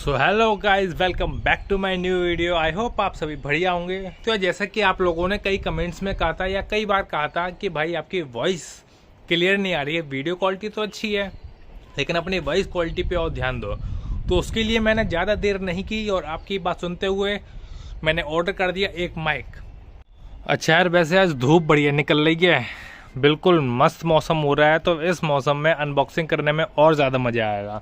So hello guys, welcome back to my new video. I hope आप सभी बढ़िया होंगे। तो जैसा कि आप लोगों ने कई कमेंट्स में कहा था या कई बार कहा था कि भाई आपकी वॉइस क्लियर नहीं आ रही है, वीडियो क्वालिटी तो अच्छी है लेकिन अपनी वॉइस क्वालिटी पे और ध्यान दो। तो उसके लिए मैंने ज़्यादा देर नहीं की और आपकी बात सुनते हुए मैंने ऑर्डर कर दिया एक माइक। अच्छा यार, वैसे आज धूप बढ़िया निकल रही है, बिल्कुल मस्त मौसम हो रहा है, तो इस मौसम में अनबॉक्सिंग करने में और ज़्यादा मज़ा आएगा।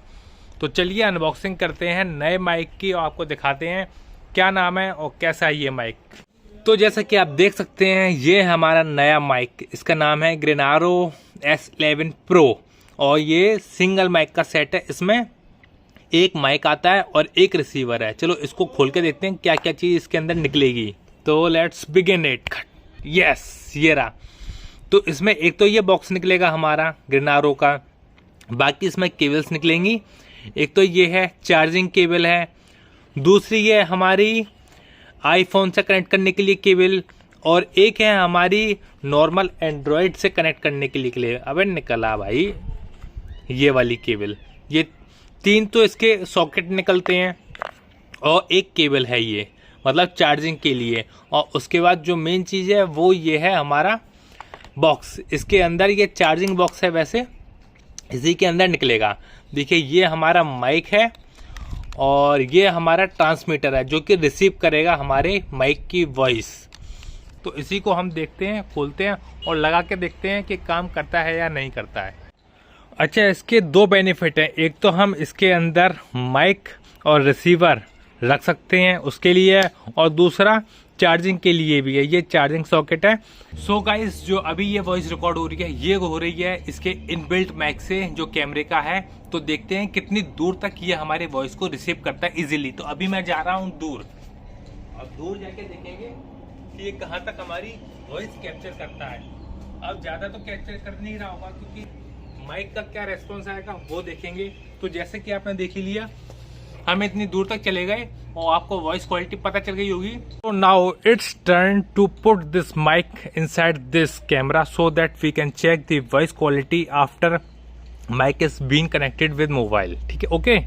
तो चलिए अनबॉक्सिंग करते हैं नए माइक की और आपको दिखाते हैं क्या नाम है और कैसा है ये माइक। तो जैसा कि आप देख सकते हैं ये हमारा नया माइक, इसका नाम है ग्रेनारो S11 Pro और ये सिंगल माइक का सेट है। इसमें एक माइक आता है और एक रिसीवर है। चलो इसको खोल के देखते हैं क्या क्या चीज़ इसके अंदर निकलेगी। तो लेट्स बिगिन इट। यस, ये रहा। तो इसमें एक तो ये बॉक्स निकलेगा हमारा ग्रेनारो का, बाकी इसमें केबल्स निकलेंगी। एक तो ये है चार्जिंग केबल है, दूसरी है हमारी आईफोन से कनेक्ट करने के लिए केबल, और एक है हमारी नॉर्मल एंड्रॉयड से कनेक्ट करने के लिए। अबे निकला भाई ये वाली केबल। ये तीन तो इसके सॉकेट निकलते हैं और एक केबल है ये, मतलब चार्जिंग के लिए। और उसके बाद जो मेन चीज़ है वो ये है हमारा बॉक्स। इसके अंदर ये चार्जिंग बॉक्स है, वैसे इसी के अंदर निकलेगा। देखिए ये हमारा माइक है और ये हमारा ट्रांसमीटर है जो कि रिसीव करेगा हमारे माइक की वॉइस। तो इसी को हम देखते हैं, खोलते हैं और लगा के देखते हैं कि काम करता है या नहीं करता है। अच्छा, इसके दो बेनिफिट हैं। एक तो हम इसके अंदर माइक और रिसीवर रख सकते हैं उसके लिए, और दूसरा चार्जिंग के लिए भी है। ये चार्जिंग सॉकेट है। सो गाइस, जो अभी ये वॉइस रिकॉर्ड हो रही है ये हो रही है इसके इनबिल्ट माइक से जो कैमरे का है। तो देखते हैं कितनी दूर तक ये हमारे वॉइस को रिसीव करता है इजीली। तो अभी मैं जा रहा हूँ दूर, अब दूर जाके देखेंगे कि ये कहाँ तक हमारी वॉइस कैप्चर करता है। अब ज्यादा तो कैप्चर कर नहीं रहा होगा क्योंकि माइक का क्या रेस्पॉन्स आएगा वो देखेंगे। तो जैसे कि आपने देख ही लिया, हम इतनी दूर तक चले गए और आपको वॉइस क्वालिटी पता चल गई होगी। तो now it's turn to put this mic inside this camera so that we can check the voice quality after mic is being connected with mobile. ठीक है, ओके।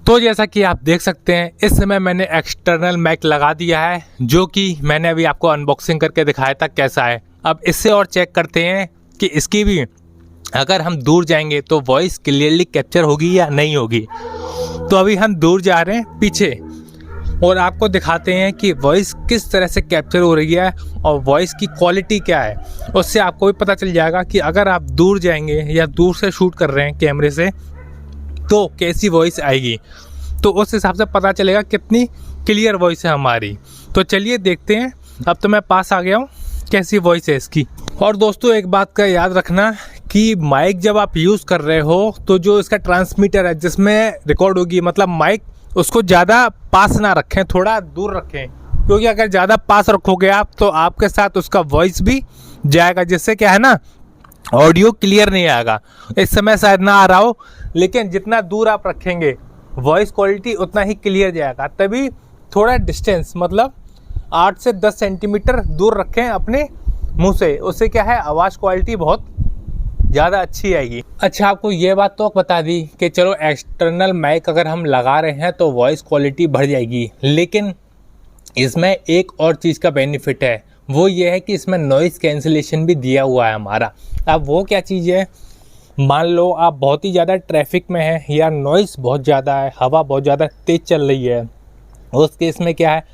तो जैसा कि आप देख सकते हैं इस समय मैंने एक्सटर्नल माइक लगा दिया है, जो कि मैंने अभी आपको अनबॉक्सिंग करके दिखाया था कैसा है। अब इससे और चेक करते हैं कि इसकी भी अगर हम दूर जाएंगे तो वॉइस क्लियरली कैप्चर होगी या नहीं होगी। तो अभी हम दूर जा रहे हैं पीछे और आपको दिखाते हैं कि वॉइस किस तरह से कैप्चर हो रही है और वॉइस की क्वालिटी क्या है। उससे आपको भी पता चल जाएगा कि अगर आप दूर जाएंगे या दूर से शूट कर रहे हैं कैमरे से तो कैसी वॉइस आएगी। तो उस हिसाब से पता चलेगा कितनी क्लियर वॉइस है हमारी। तो चलिए देखते हैं। अब तो मैं पास आ गया हूँ, कैसी वॉइस है इसकी। और दोस्तों एक बात का याद रखना कि माइक जब आप यूज़ कर रहे हो तो जो इसका ट्रांसमीटर है जिसमें रिकॉर्ड होगी, मतलब माइक, उसको ज़्यादा पास ना रखें, थोड़ा दूर रखें। क्योंकि अगर ज़्यादा पास रखोगे आप तो आपके साथ उसका वॉइस भी जाएगा, जिससे क्या है ना, ऑडियो क्लियर नहीं आएगा। इस समय शायद ना आ रहा हो, लेकिन जितना दूर आप रखेंगे वॉइस क्वालिटी उतना ही क्लियर जाएगा। तभी थोड़ा डिस्टेंस, मतलब 8 से 10 सेंटीमीटर दूर रखें अपने मुंह से। उससे क्या है, आवाज़ क्वालिटी बहुत ज़्यादा अच्छी आएगी। अच्छा, आपको ये बात तो बता दी कि चलो एक्सटर्नल माइक अगर हम लगा रहे हैं तो वॉइस क्वालिटी बढ़ जाएगी, लेकिन इसमें एक और चीज़ का बेनिफिट है। वो ये है कि इसमें नॉइज़ कैंसिलेशन भी दिया हुआ है हमारा। अब वो क्या चीज़ है, मान लो आप बहुत ही ज़्यादा ट्रैफिक में है या नॉइज़ बहुत ज़्यादा है, हवा बहुत ज़्यादा तेज़ चल रही है, उस केस में क्या है,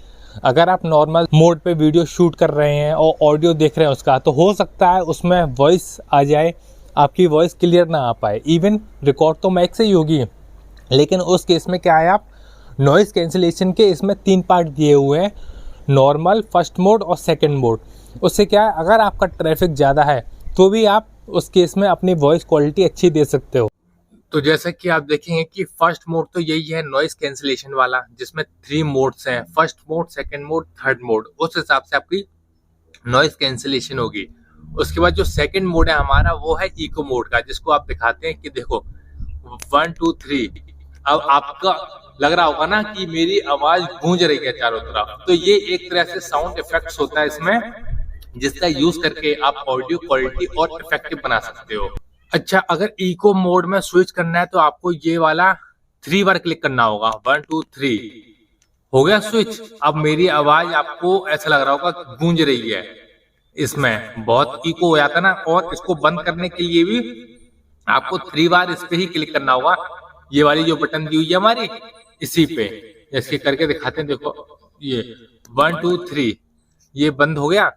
अगर आप नॉर्मल मोड पे वीडियो शूट कर रहे हैं और ऑडियो देख रहे हैं उसका, तो हो सकता है उसमें वॉइस आ जाए, आपकी वॉइस क्लियर ना आ पाए। इवन रिकॉर्ड तो माइक से ही होगी, लेकिन उस केस में क्या है, आप नॉइज़ कैंसिलेशन के इसमें 3 पार्ट दिए हुए हैं, नॉर्मल, फर्स्ट मोड और सेकंड मोड। उससे क्या है, अगर आपका ट्रैफिक ज़्यादा है तो भी आप उस केस में अपनी वॉइस क्वालिटी अच्छी दे सकते हो। तो जैसे कि आप देखेंगे कि फर्स्ट मोड तो यही है नॉइज़ कैंसिलेशन वाला, जिसमें 3 मोड्स हैं, first mode, second mode, third mode. उस हिसाब से आपकी नॉइज़ कैंसिलेशन होगी। उसके बाद जो सेकंड मोड है हमारा वो है इको मोड का, जिसको आप दिखाते हैं कि देखो 1 2 3। अब आपका लग रहा होगा ना कि मेरी आवाज गूंज रही है चारों तरफ, तो ये एक तरह से साउंड इफेक्ट्स होता है इसमें, जिसका यूज करके आप ऑडियो क्वालिटी और इफेक्टिव बना सकते हो। अच्छा, अगर इको मोड में स्विच करना है तो आपको ये वाला 3 बार क्लिक करना होगा। 1 2 3 हो गया स्विच। अब मेरी आवाज आपको ऐसा लग रहा होगा गूंज रही है, इसमें बहुत इको हो जाता ना। और इसको बंद करने के लिए भी आपको 3 बार इस पे ही क्लिक करना होगा। ये वाली जो बटन दी हुई है हमारी, इसी पे इसके करके दिखाते हैं। देखो ये 1 2 3 ये बंद हो गया।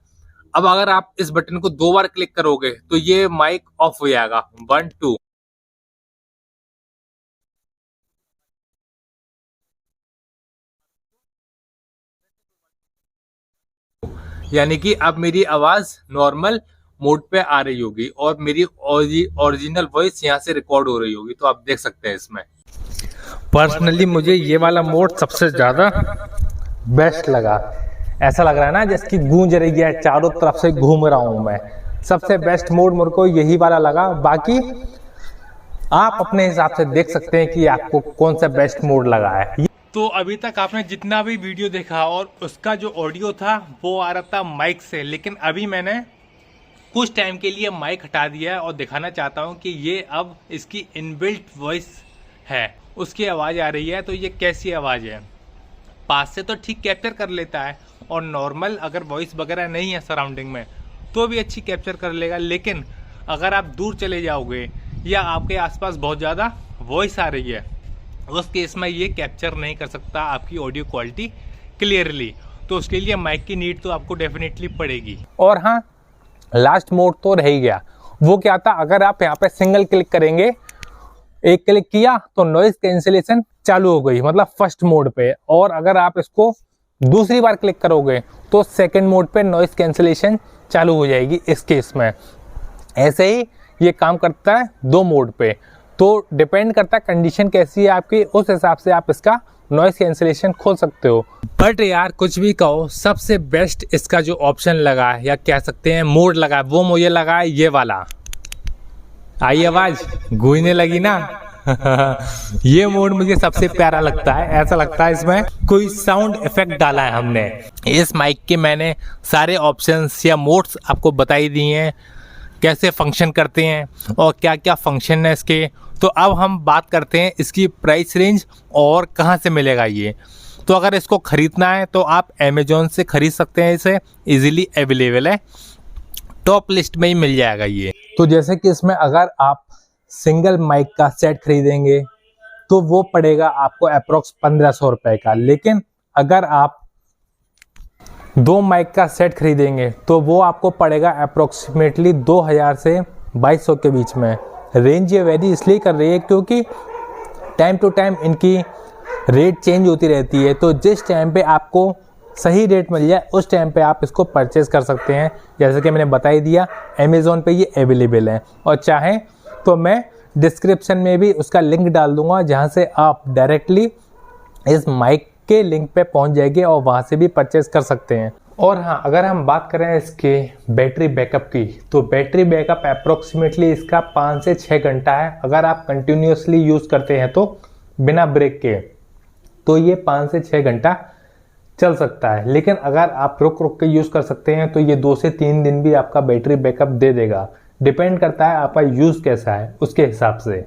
अब अगर आप इस बटन को 2 बार क्लिक करोगे तो ये माइक ऑफ हो जाएगा। 1 2 यानी कि अब मेरी आवाज नॉर्मल मोड पे आ रही होगी और मेरी ओरिजिनल वॉइस यहाँ से रिकॉर्ड हो रही होगी। तो आप देख सकते हैं इसमें। पर्सनली मुझे ये वाला मोड सबसे ज्यादा बेस्ट लगा। ऐसा लग रहा है ना जिसकी गूंज रही है, चारों तरफ से घूम रहा हूं मैं। सबसे बेस्ट मोड मेरे को यही वाला लगा। बाकी आप अपने हिसाब से देख सकते हैं कि आपको कौन सा बेस्ट मोड लगा है। तो अभी तक आपने जितना भी वीडियो देखा और उसका जो ऑडियो था वो आ रहा था माइक से, लेकिन अभी मैंने कुछ टाइम के लिए माइक हटा दिया है और दिखाना चाहता हूं कि ये अब इसकी इनबिल्ट वॉइस है, उसकी आवाज़ आ रही है। तो ये कैसी आवाज़ है, पास से तो ठीक कैप्चर कर लेता है और नॉर्मल अगर वॉइस वगैरह नहीं है सराउंडिंग में तो भी अच्छी कैप्चर कर लेगा। लेकिन अगर आप दूर चले जाओगे या आपके आसपास बहुत ज़्यादा वॉइस आ रही है, उस केस में ये कैप्चर नहीं कर सकता आपकी ऑडियो क्वालिटी क्लियरली। तो उसके लिए माइक की नीड तो आपको डेफिनेटली पड़ेगी। और हाँ, लास्ट मोड तो रह ही गया। वो क्या था, अगर आप यहाँ पे सिंगल क्लिक करेंगे, एक क्लिक किया तो नॉइज कैंसिलेशन चालू हो गई, मतलब फर्स्ट मोड पे। और अगर आप इसको दूसरी बार क्लिक करोगे तो सेकंड मोड पे नॉइज कैंसिलेशन चालू हो जाएगी इस केस में। ऐसे ही ये काम करता है 2 मोड पे। तो डिपेंड करता है कंडीशन कैसी है आपकी, उस हिसाब से आप इसका नॉइज कैंसिलेशन खोल सकते हो। बट यार कुछ भी कहो, सबसे बेस्ट इसका जो ऑप्शन लगा है या कह सकते हैं मोड लगा है, वो मुझे लगा है ये वाला। आई आवाज गूंजने लगी ना। ये मोड मुझे सबसे प्यारा लगता है। ऐसा लगता है इसमें कोई साउंड इफेक्ट डाला है हमने। इस माइक के मैंने सारे ऑप्शंस या मोड्स आपको बताई दिए हैं, कैसे फंक्शन करते हैं और क्या क्या फंक्शन है इसके। तो अब हम बात करते हैं इसकी प्राइस रेंज और कहाँ से मिलेगा ये। तो अगर इसको ख़रीदना है तो आप अमेजोन से ख़रीद सकते हैं, इसे इजीली अवेलेबल है, टॉप लिस्ट में ही मिल जाएगा ये। तो जैसे कि इसमें अगर आप सिंगल माइक का सेट खरीदेंगे तो वो पड़ेगा आपको अप्रोक्स 1500 रुपये का। लेकिन अगर आप 2 माइक का सेट खरीदेंगे तो वो आपको पड़ेगा अप्रोक्सीमेटली 2000 से 2200 के बीच में। रेंज ये वेरी इसलिए कर रही है क्योंकि टाइम टू टाइम इनकी रेट चेंज होती रहती है। तो जिस टाइम पे आपको सही रेट मिल जाए उस टाइम पे आप इसको परचेज कर सकते हैं। जैसे कि मैंने बता ही दिया, अमेज़ॉन पे ये अवेलेबल है। और चाहें तो मैं डिस्क्रिप्शन में भी उसका लिंक डाल दूंगा, जहां से आप डायरेक्टली इस माइक के लिंक पे पहुंच जाएंगे और वहां से भी परचेज कर सकते हैं। और हाँ, अगर हम बात करें इसके बैटरी बैकअप की, तो बैटरी बैकअप अप्रोक्सीमेटली इसका 5 से 6 घंटा है। अगर आप कंटिन्यूसली यूज़ करते हैं तो बिना ब्रेक के, तो ये 5 से 6 घंटा चल सकता है। लेकिन अगर आप रुक रुक के यूज़ कर सकते हैं तो ये 2 से 3 दिन भी आपका बैटरी बैकअप दे देगा। डिपेंड करता है आपका यूज़ कैसा है, उसके हिसाब से।